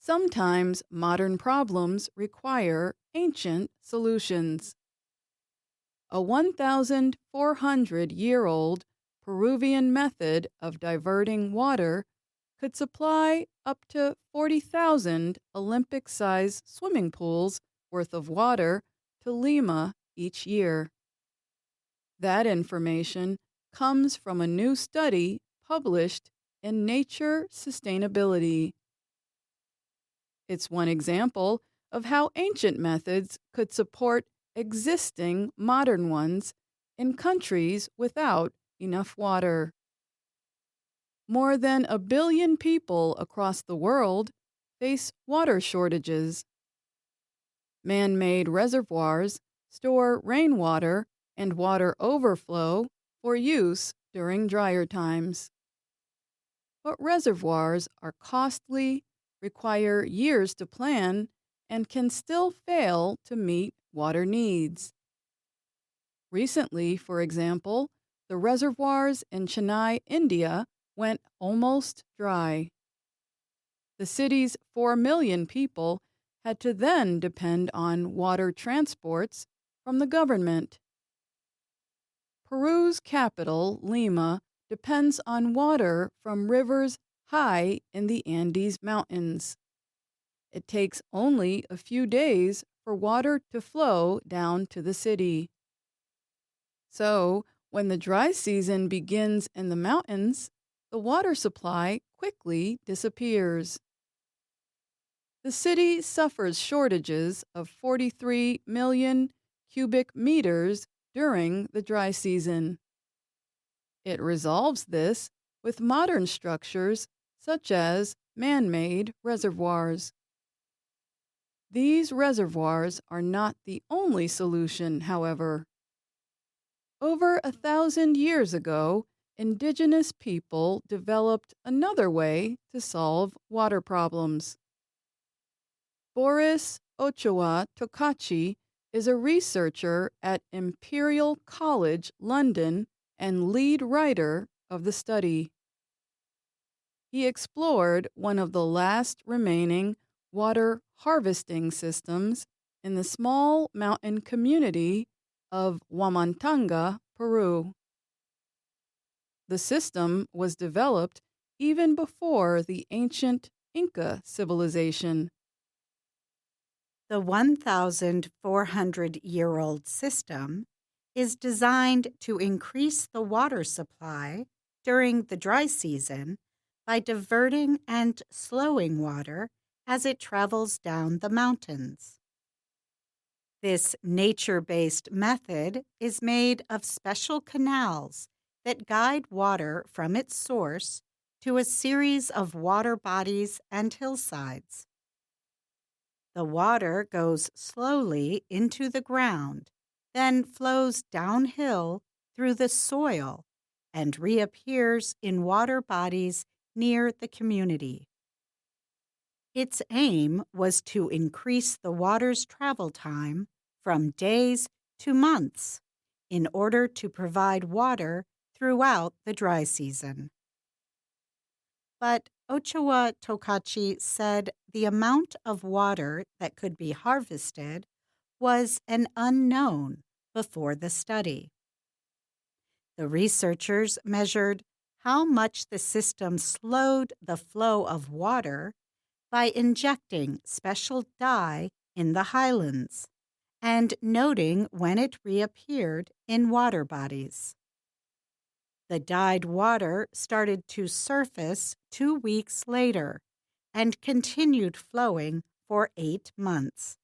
Sometimes modern problems require ancient solutions. A 1,400-year-old Peruvian method of diverting water could supply up to 40,000 Olympic sized swimming pools worth of water to Lima each year. That information comes from a new study published in Nature Sustainability. It's one example of how ancient methods could support existing modern ones in countries without enough water. More than 1 billion people across the world face water shortages. Man made reservoirs store rainwater and water overflow for use during drier times. But reservoirs are costly, require years to plan, and can still fail to meet water needs. Recently, for example, the reservoirs in Chennai, India, went almost dry. The city's 4 million people had to then depend on water transports from the government. Peru's capital, Lima, depends on water from rivers high in the Andes Mountains. It takes only a few days for water to flow down to the city. So, when the dry season begins in the mountains, the water supply quickly disappears. The city suffers shortages of 43 million cubic meters during the dry season. It resolves this with modern structures such as man-made reservoirs. These reservoirs are not the only solution, however. Over 1,000 years ago, indigenous people developed another way to solve water problems. Boris Ochoa Tokachi is a researcher at Imperial College London and lead writer of the study. He explored one of the last remaining water harvesting systems in the small mountain community of Huamantanga, Peru. The system was developed even before the ancient Inca civilization. The 1,400-year-old system is designed to increase the water supply during the dry season by diverting and slowing water as it travels down the mountains. This nature-based method is made of special canals that guide water from its source to a series of water bodies and hillsides. The water goes slowly into the ground, then flows downhill through the soil and reappears in water bodies near the community. Its aim was to increase the water's travel time from days to months in order to provide water throughout the dry season. But Ochoa Tokachi said the amount of water that could be harvested was an unknown before the study. The researchers measured how much the system slowed the flow of water by injecting special dye in the highlands and noting when it reappeared in water bodies. The dyed water started to surface 2 weeks later and continued flowing for 8 months,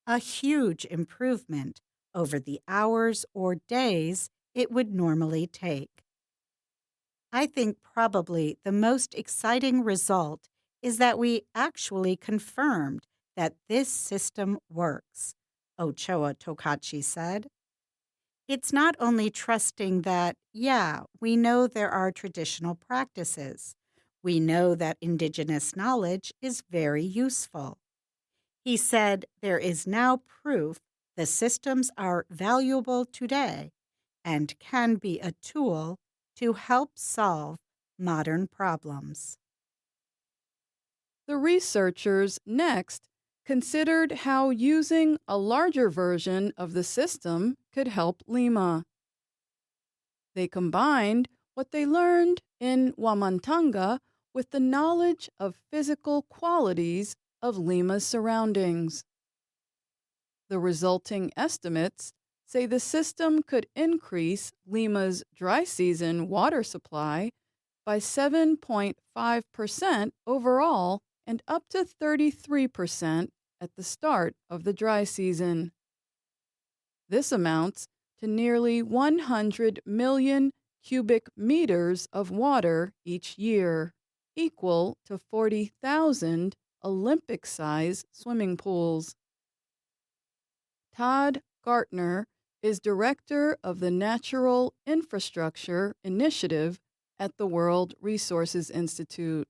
a huge improvement over the hours or days it would normally take. I think probably the most exciting result is that we actually confirmed that this system works, Ochoa Tokachi said. It's not only trusting that, we know there are traditional practices. We know that indigenous knowledge is very useful. He said there is now proof the systems are valuable today and can be a tool to help solve modern problems. The researchers next considered how using a larger version of the system could help Lima. They combined what they learned in Wamantanga with the knowledge of physical qualities of Lima's surroundings. The resulting estimates say the system could increase Lima's dry season water supply by 7.5% overall and up to 33% at the start of the dry season. This amounts to nearly 100 million cubic meters of water each year, equal to 40,000 Olympic size swimming pools. Todd Gartner is director of the Natural Infrastructure Initiative at the World Resources Institute.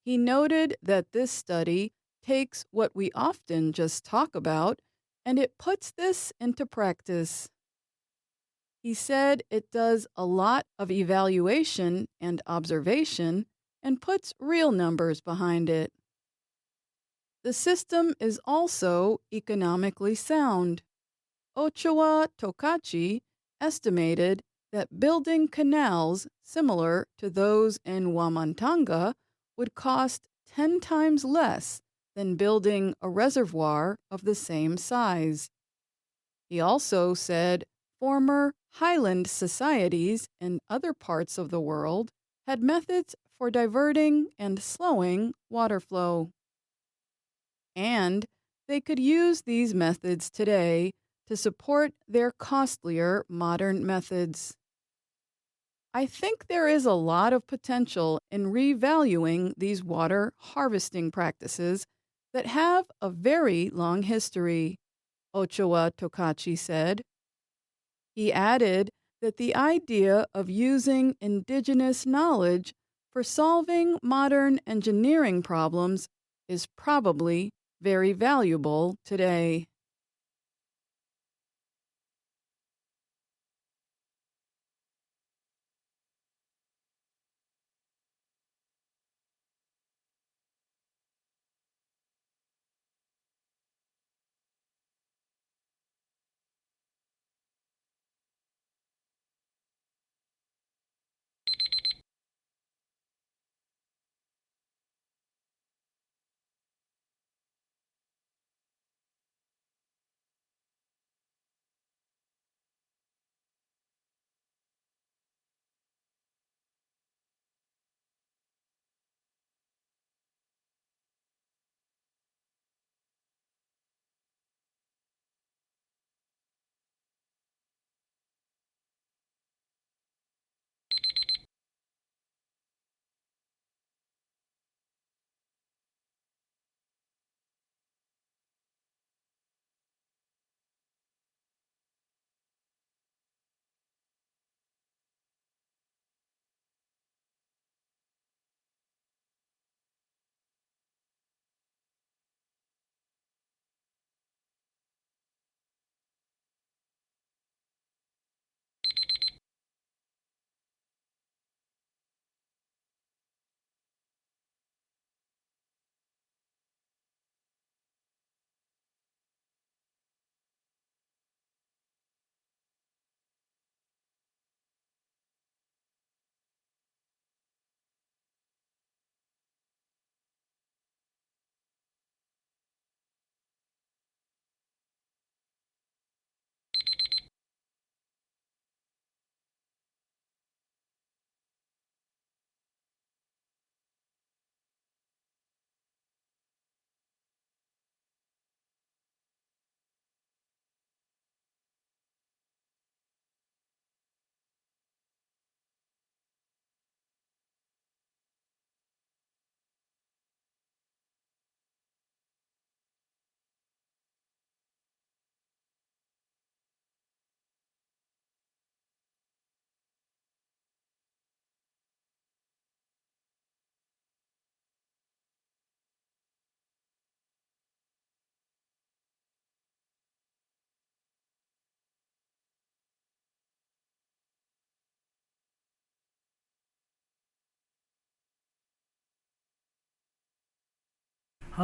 He noted that this study takes what we often just talk about and it puts this into practice. He said it does a lot of evaluation and observation and puts real numbers behind it. The system is also economically sound. Ochoa Tokachi estimated that building canals similar to those in Wamantanga would cost 10 times less than building a reservoir of the same size. He also said former highland societies in other parts of the world had methods for diverting and slowing water flow. And they could use these methods today to support their costlier modern methods. I think there is a lot of potential in revaluing these water harvesting practices that have a very long history, Ochoa Tokachi said. He added that the idea of using indigenous knowledge for solving modern engineering problems is probably very valuable today.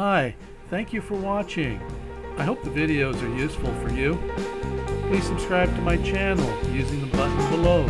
Hi, thank you for watching. I hope the videos are useful for you. Please subscribe to my channel using the button below.